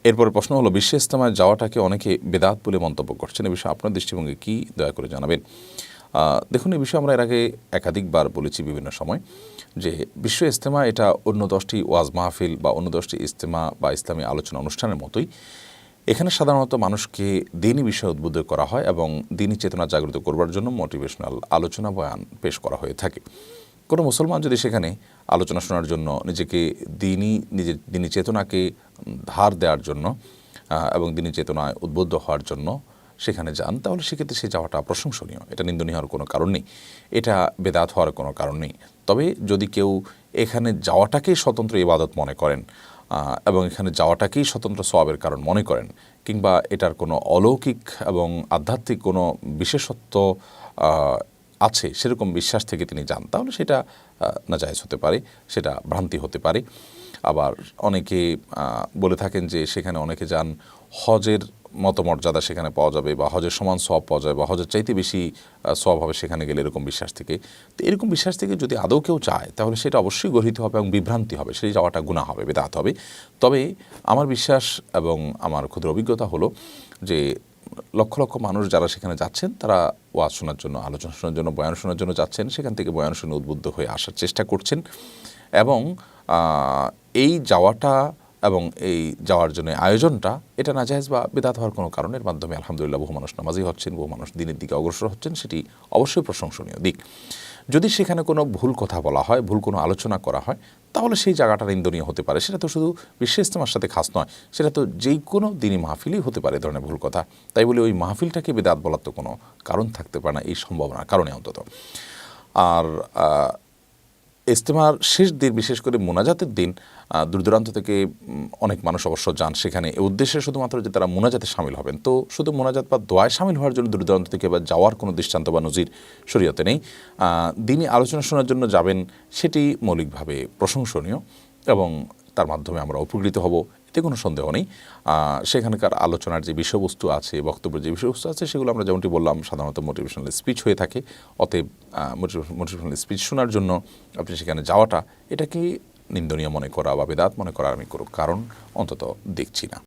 এরপরে প্রশ্ন হলো, বিশ্ব ইজতেমায় যাওয়াটাকে অনেকে বেদাত বলে মন্তব্য করছেন, এ বিষয়ে আপনার দৃষ্টিভঙ্গি কী, দয়া করে জানাবেন। দেখুন, এই বিষয়ে আমরা এর আগে একাধিকবার বলেছি বিভিন্ন সময় যে বিশ্ব ইজতেমা এটা অন্য 10টি ওয়াজ মাহফিল বা অন্য 10টি ইজতেমা বা ইসলামী আলোচনা অনুষ্ঠানের মতোই। এখানে সাধারণত মানুষকে দিনী বিষয়ে উদ্বুদ্ধ করা হয় এবং দিনী চেতনা জাগ্রত করবার জন্য মোটিভেশনাল আলোচনা বয়ান পেশ করা হয়ে থাকে। কোনো মুসলমান যদি সেখানে আলোচনা শোনার জন্য নিজের দিনী চেতনাকে ধার দেওয়ার জন্য এবং দিনী চেতনায় উদ্বুদ্ধ হওয়ার জন্য সেখানে যান, তাহলে সেক্ষেত্রে সে যাওয়াটা প্রশংসনীয়। এটা নিন্দনীয় হওয়ার কোনো কারণ নেই, এটা বেদাত হওয়ার কোনো কারণ নেই। তবে যদি কেউ এখানে যাওয়াটাকেই স্বতন্ত্র ইবাদত মনে করেন এবং এখানে যাওয়াটাকেই স্বতন্ত্র সওয়াবের কারণ মনে করেন, কিংবা এটার কোনো অলৌকিক এবং আধ্যাত্মিক কোনো বিশেষত্ব আছে সেরকম বিশ্বাস থেকে তিনি যান, তাহলে সেটা নাজায়েজ হতে পারে, সেটা ভ্রান্তি হতে পারে। আবার অনেকে বলে থাকেন যে সেখানে অনেকে যান হজের মতো মর্যাদা সেখানে পাওয়া যাবে বা হজের সমান সওয়াব পাওয়া যাবে বা হজের চাইতে বেশি সওয়াব হবে সেখানে গেলে, এরকম বিশ্বাস থেকে। তো এরকম বিশ্বাস থেকে যদি আদৌ কেউ চায়, তাহলে সেটা অবশ্যই গর্হিত হবে এবং বিভ্রান্তি হবে, সেই যাওয়াটা গুনাহ হবে, বেদাত হবে। তবে আমার বিশ্বাস এবং আমার ক্ষুদ্র অভিজ্ঞতা হলো যে লক্ষ লক্ষ মানুষ যারা সেখানে যাচ্ছেন, তারা ওয়াজ শোনার জন্য, আলোচনা শোনার জন্য, বয়ান শোনার জন্য যাচ্ছেন, সেখান থেকে বয়ান শুনে উদ্বুদ্ধ হয়ে আসার চেষ্টা করছেন। এবং এই যাওয়াটা এবং এই যাওয়ার জন্য আয়োজনটা এটা নাজায়েজ বা বিদআত হওয়ার কোনো কারণের মাধ্যমে আলহামদুলিল্লাহ বহু মানুষ নামাজি হচ্ছেন, বহু মানুষ দিনের দিকে অগ্রসর হচ্ছেন, সেটি অবশ্যই প্রশংসনীয় দিক। যদি সেখানে কোনো ভুল কথা বলা হয়, ভুল কোনো আলোচনা করা হয়, তাহলে সেই জায়গাটা নিন্দনীয় হতে পারে। সেটা তো শুধু বিশ্ব ইজতেমার সাথে খাস নয়, সেটা তো যেই কোনো দিনই মাহফিলই হতে পারে এ ধরনের ভুল কথা। তাই বলে ওই মাহফিলটাকে বিদআত বলার তো কোনো কারণ থাকতে পারে না, এই সম্ভাবনার কারণে অন্তত। আর ইজতেমার শেষ দিন, বিশেষ করে মোনাজাতের দিন, দূরদূরান্ত থেকে অনেক মানুষ অবশ্য যান সেখানে এ উদ্দেশ্যে শুধুমাত্র যে তারা মোনাজাতে শামিল হবেন। তো শুধু মোনাজাত বা দোয়ায় শামিল হওয়ার জন্য দূরদূরান্ত থেকে বা যাওয়ার কোনো দৃষ্টান্ত বা নজির শরীয়তে নেই। দিনই আলোচনা শোনার জন্য যাবেন, সেটি মৌলিকভাবে প্রশংসনীয় এবং তার মাধ্যমে আমরা উপকৃত হব, এতে কোনো সন্দেহ নেই। সেখানকার আলোচনার যে বিষয়বস্তু আছে, বক্তব্যের যে বিষয়বস্তু আছে, সেগুলো আমরা যেমনটি বললাম সাধারণত মোটিভেশনাল স্পিচ হয়ে থাকে। অতএব মোটিভেশনাল স্পিচ শোনার জন্য আপনি সেখানে যাওয়াটা, এটাকে নিন্দনীয় মনে করা বা বেদাত মনে করা আমি কোনো কারণ অন্তত দেখছি না।